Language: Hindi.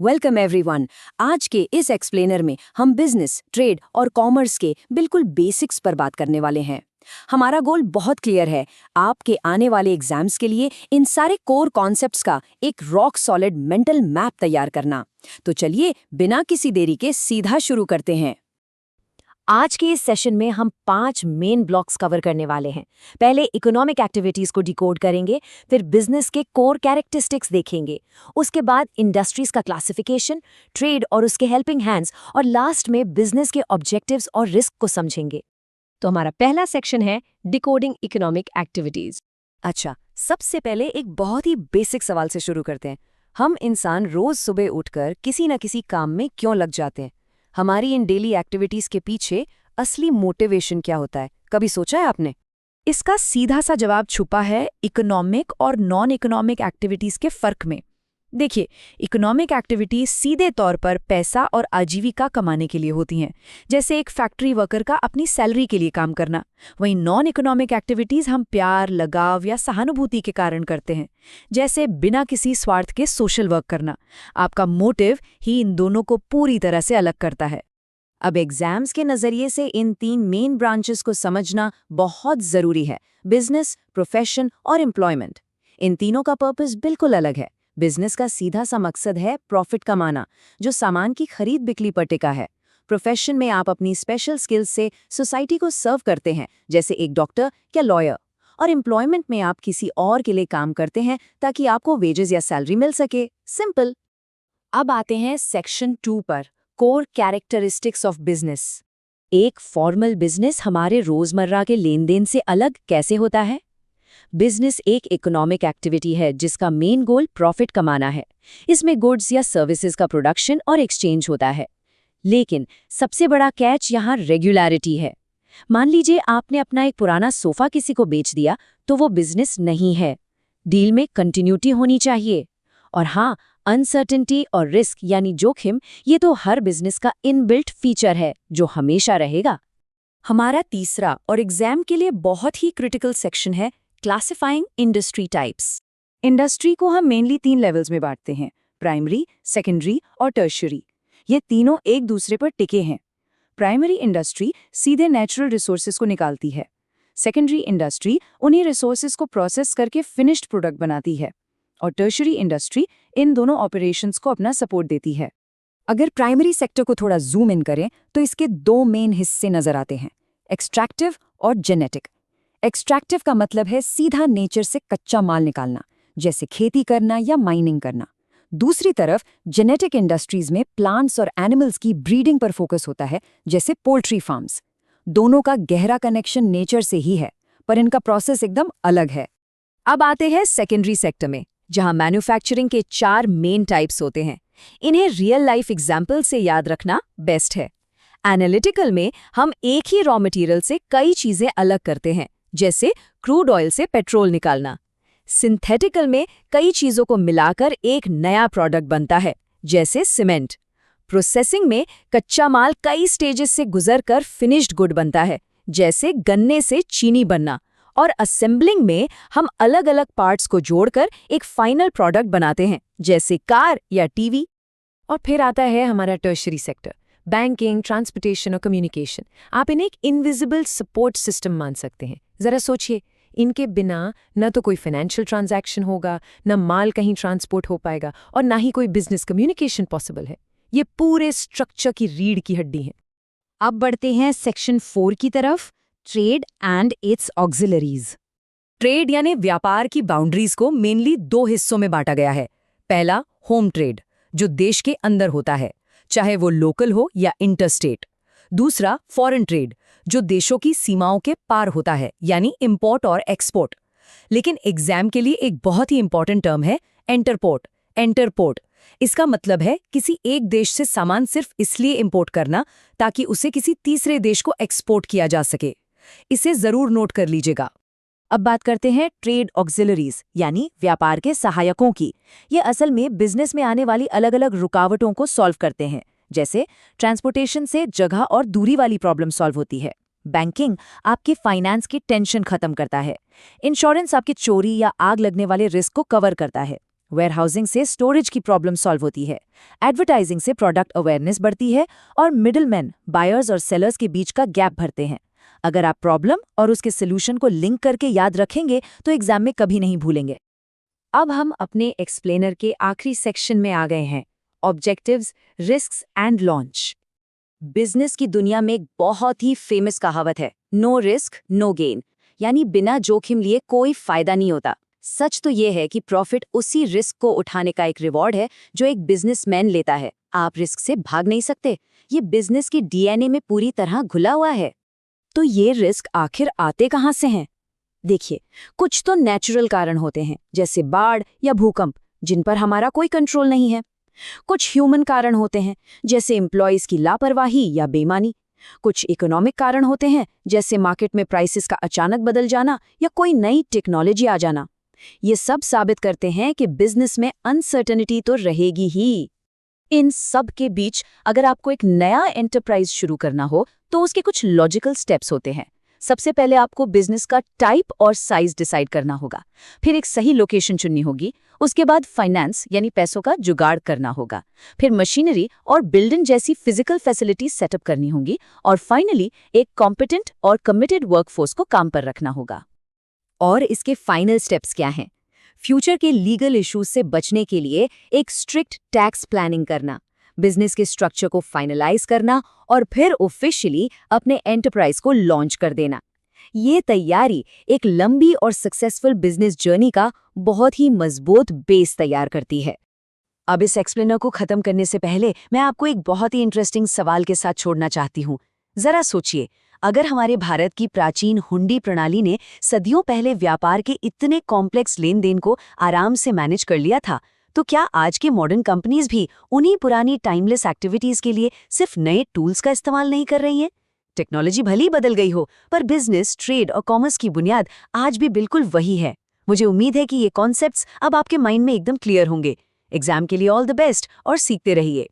Welcome everyone. आज के इस एक्सप्लेनर में हम बिजनेस, ट्रेड और कॉमर्स के बिल्कुल बेसिक्स पर बात करने वाले हैं। हमारा गोल बहुत क्लियर है, आपके आने वाले एग्जाम्स के लिए इन सारे कोर कॉन्सेप्ट्स का एक रॉक सॉलिड मेंटल मैप तैयार करना। तो चलिए बिना किसी देरी के सीधा शुरू करते हैं। आज के इस सेशन में हम 5 मेन ब्लॉक्स कवर करने वाले हैं। पहले इकोनॉमिक एक्टिविटीज को डिकोड करेंगे, फिर बिजनेस के कोर कैरेक्टरिस्टिक्स देखेंगे, उसके बाद इंडस्ट्रीज का क्लासिफिकेशन, ट्रेड और उसके हेल्पिंग हैंड्स, और लास्ट में बिजनेस के ऑब्जेक्टिव्स और रिस्क को समझेंगे। तो हमारा पहला सेक्शन है डिकोडिंग इकोनॉमिक एक्टिविटीज। अच्छा, सबसे पहले एक बहुत ही बेसिक सवाल से शुरू करते हैं। हम इंसान रोज सुबह उठकर किसी न किसी काम में क्यों लग जाते हैं? हमारी इन डेली एक्टिविटीज के पीछे असली मोटिवेशन क्या होता है, कभी सोचा है आपने? इसका सीधा सा जवाब छुपा है इकोनॉमिक और नॉन इकोनॉमिक एक्टिविटीज के फर्क में। देखिए, इकोनॉमिक एक्टिविटीज सीधे तौर पर पैसा और आजीविका कमाने के लिए होती हैं, जैसे एक फैक्ट्री वर्कर का अपनी सैलरी के लिए काम करना। वहीं नॉन इकोनॉमिक एक्टिविटीज हम प्यार, लगाव या सहानुभूति के कारण करते हैं, जैसे बिना किसी स्वार्थ के सोशल वर्क करना। आपका मोटिव ही इन दोनों को पूरी तरह से अलग करता है। अब एग्जाम्स के नजरिए से इन 3 मेन ब्रांचेस को समझना बहुत जरूरी है, बिजनेस, प्रोफेशन और एम्प्लॉयमेंट। इन तीनों का पर्पस बिल्कुल अलग है। बिजनेस का सीधा सा मकसद है प्रॉफिट कमाना, जो सामान की खरीद बिक्री पर टिका है। प्रोफेशन में आप अपनी स्पेशल स्किल्स से सोसाइटी को सर्व करते हैं, जैसे एक डॉक्टर या लॉयर। और एम्प्लॉयमेंट में आप किसी और के लिए काम करते हैं ताकि आपको वेजेस या सैलरी मिल सके। सिंपल। अब आते हैं सेक्शन 2 पर, कोर कैरेक्टरिस्टिक्स ऑफ बिजनेस। एक फॉर्मल बिजनेस हमारे रोजमर्रा के लेन देन से अलग कैसे होता है? बिजनेस एक इकोनॉमिक एक्टिविटी है जिसका मेन गोल प्रॉफिट कमाना है। इसमें गुड्स या सर्विसेज का प्रोडक्शन और एक्सचेंज होता है। लेकिन सबसे बड़ा कैच यहाँ रेगुलरिटी है। मान लीजिए आपने अपना एक पुराना सोफा किसी को बेच दिया, तो वो बिजनेस नहीं है। डील में कंटिन्यूटी होनी चाहिए। और हाँ, अनसर्टेनिटी और रिस्क यानी जोखिम, ये तो हर बिजनेस का इनबिल्ट फीचर है जो हमेशा रहेगा। हमारा तीसरा और एग्जाम के लिए बहुत ही क्रिटिकल सेक्शन है क्लासिफाइंग इंडस्ट्री टाइप्स। इंडस्ट्री को हम मेनली 3 लेवल्स में बांटते हैं, प्राइमरी, सेकेंडरी और टर्शियरी। ये तीनों एक दूसरे पर टिके हैं। प्राइमरी इंडस्ट्री सीधे नेचुरल रिसोर्सेज को निकालती है। सेकेंडरी इंडस्ट्री उन्हीं रिसोर्सेज को प्रोसेस करके फिनिश्ड प्रोडक्ट बनाती है। और टर्शियरी इंडस्ट्री इन दोनों ऑपरेशंस को अपना सपोर्ट देती है। अगर प्राइमरी सेक्टर को थोड़ा जूम इन करें तो इसके 2 मेन हिस्से नजर आते हैं, एक्सट्रैक्टिव और जेनेटिक। एक्सट्रैक्टिव का मतलब है सीधा नेचर से कच्चा माल निकालना, जैसे खेती करना या माइनिंग करना। दूसरी तरफ जेनेटिक इंडस्ट्रीज में प्लांट्स और एनिमल्स की ब्रीडिंग पर फोकस होता है, जैसे पोल्ट्री फार्म्स। दोनों का गहरा कनेक्शन नेचर से ही है, पर इनका प्रोसेस एकदम अलग है। अब आते हैं सेकेंडरी सेक्टर में, जहां मैन्युफैक्चरिंग के 4 मेन टाइप्स होते हैं। इन्हें रियल लाइफ एग्जाम्पल से याद रखना बेस्ट है। एनालिटिकल में हम एक ही रॉ मटेरियल से कई चीजें अलग करते हैं, जैसे क्रूड ऑयल से पेट्रोल निकालना। सिंथेटिकल में कई चीजों को मिलाकर एक नया प्रोडक्ट बनता है, जैसे सीमेंट। प्रोसेसिंग में कच्चा माल कई स्टेजेस से गुजरकर फिनिश्ड गुड बनता है, जैसे गन्ने से चीनी बनना। और असेंबलिंग में हम अलग अलग पार्ट्स को जोड़कर एक फाइनल प्रोडक्ट बनाते हैं, जैसे कार या टीवी। और फिर आता है हमारा टर्शियरी सेक्टर, बैंकिंग, ट्रांसपोर्टेशन और कम्युनिकेशन। आप इन्हें एक इनविजिबल सपोर्ट सिस्टम मान सकते हैं। जरा सोचिए, इनके बिना न तो कोई फाइनेंशियल ट्रांजैक्शन होगा, न माल कहीं ट्रांसपोर्ट हो पाएगा, और ना ही कोई बिजनेस कम्युनिकेशन पॉसिबल है। ये पूरे स्ट्रक्चर की रीढ़ की हड्डी है। अब बढ़ते हैं सेक्शन 4 की तरफ, trade and it's auxiliaries. Trade यानी व्यापार की बाउंड्रीज को मेनली 2 हिस्सों में बांटा गया है। पहला, होम ट्रेड, जो देश के अंदर होता है, चाहे वो लोकल हो या इंटरस्टेट। दूसरा, फॉरेन ट्रेड, जो देशों की सीमाओं के पार होता है, यानी इंपोर्ट और एक्सपोर्ट। लेकिन एग्जाम के लिए एक बहुत ही इंपॉर्टेंट टर्म है एंटरपोर्ट। एंटरपोर्ट इसका मतलब है किसी एक देश से सामान सिर्फ इसलिए इंपोर्ट करना ताकि उसे किसी तीसरे देश को एक्सपोर्ट किया जा सके। इसे जरूर नोट कर लीजिएगा। अब बात करते हैं ट्रेड ऑक्सिलरीज, यानी व्यापार के सहायकों की। ये असल में बिजनेस में आने वाली अलग अलग रुकावटों को सॉल्व करते हैं, जैसे ट्रांसपोर्टेशन से जगह और दूरी वाली प्रॉब्लम सॉल्व होती है। बैंकिंग आपके फाइनेंस की टेंशन खत्म करता है। इंश्योरेंस आपके चोरी या आग लगने वाले रिस्क को कवर करता है। वेयरहाउसिंग से स्टोरेज की प्रॉब्लम सॉल्व होती है, एडवर्टाइजिंग से प्रोडक्ट अवेयरनेस बढ़ती है और मिडलमैन बायर्स और सेलर्स के बीच का गैप भरते हैं। अगर आप प्रॉब्लम और उसके सोल्यूशन को लिंक करके याद रखेंगे तो एग्जाम में कभी नहीं भूलेंगे। अब हम अपने एक्सप्लेनर के आखिरी सेक्शन में आ गए हैं, objectives, risks and launch. Business की दुनिया में एक बहुत ही फेमस कहावत है, नो रिस्क नो गेन, यानी बिना जोखिम लिए कोई फायदा नहीं होता। सच तो ये है कि प्रॉफिट उसी रिस्क को उठाने का एक रिवॉर्ड है जो एक बिजनेसमैन लेता है। आप रिस्क से भाग नहीं सकते, ये बिजनेस की डीएनए में पूरी तरह घुला हुआ है। तो ये रिस्क आखिर आते कहाँ से हैं? देखिए, कुछ तो नेचुरल कारण होते हैं, जैसे बाढ़ या भूकंप, जिन पर हमारा कोई कंट्रोल नहीं है। कुछ ह्यूमन कारण होते हैं, जैसे एम्प्लॉयज की लापरवाही या बेईमानी। कुछ इकोनॉमिक कारण होते हैं, जैसे मार्केट में प्राइसेस का अचानक बदल जाना या कोई नई टेक्नोलॉजी आ जाना। ये सब साबित करते हैं कि बिजनेस में अनसर्टेनिटी तो रहेगी ही। इन सब के बीच अगर आपको एक नया एंटरप्राइज शुरू करना हो तो उसके कुछ लॉजिकल स्टेप्स होते हैं। सबसे पहले आपको बिजनेस का टाइप और साइज डिसाइड करना होगा, फिर एक सही लोकेशन चुननी होगी, उसके बाद फाइनेंस यानी पैसों का जुगाड़ करना होगा, फिर मशीनरी और बिल्डिंग जैसी फिजिकल फैसिलिटीज सेटअप करनी होंगी और फाइनली एक कॉम्पिटेंट और कमिटेड वर्कफोर्स को काम पर रखना होगा। और इसके फाइनल स्टेप्स क्या हैं? फ्यूचर के लीगल इश्यूज से बचने के लिए एक स्ट्रिक्ट टैक्स प्लानिंग करना, बिजनेस के स्ट्रक्चर को फाइनलाइज करना और फिर ऑफिशियली अपने एंटरप्राइज को लॉन्च कर देना। ये तैयारी एक लंबी और सक्सेसफुल बिजनेस जर्नी का बहुत ही मजबूत बेस तैयार करती है। अब इस एक्सप्लेनर को खत्म करने से पहले मैं आपको एक बहुत ही इंटरेस्टिंग सवाल के साथ छोड़ना चाहती हूँ। जरा सोचिए, अगर हमारे भारत की प्राचीन हुंडी प्रणाली ने सदियों पहले व्यापार के इतने कॉम्प्लेक्स लेन देन को आराम से मैनेज कर लिया था, तो क्या आज के मॉडर्न कंपनीज भी उन्हीं पुरानी टाइमलेस एक्टिविटीज के लिए सिर्फ नए टूल्स का इस्तेमाल नहीं कर रही हैं? टेक्नोलॉजी भली बदल गई हो, पर बिजनेस, ट्रेड और कॉमर्स की बुनियाद आज भी बिल्कुल वही है। मुझे उम्मीद है कि ये कॉन्सेप्ट्स अब आपके माइंड में एकदम क्लियर होंगे। एग्जाम के लिए ऑल द बेस्ट और सीखते रहिए।